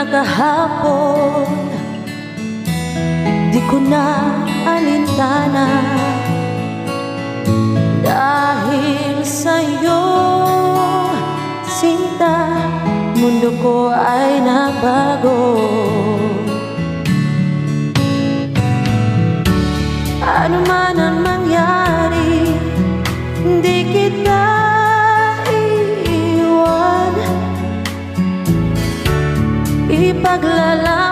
na kahapon, di ko na alintana. Dahil sa'yo, sinta, mundo ko ay nagbago. Ano man ang mangyari, hindi kita iiwan. Ipaglalaki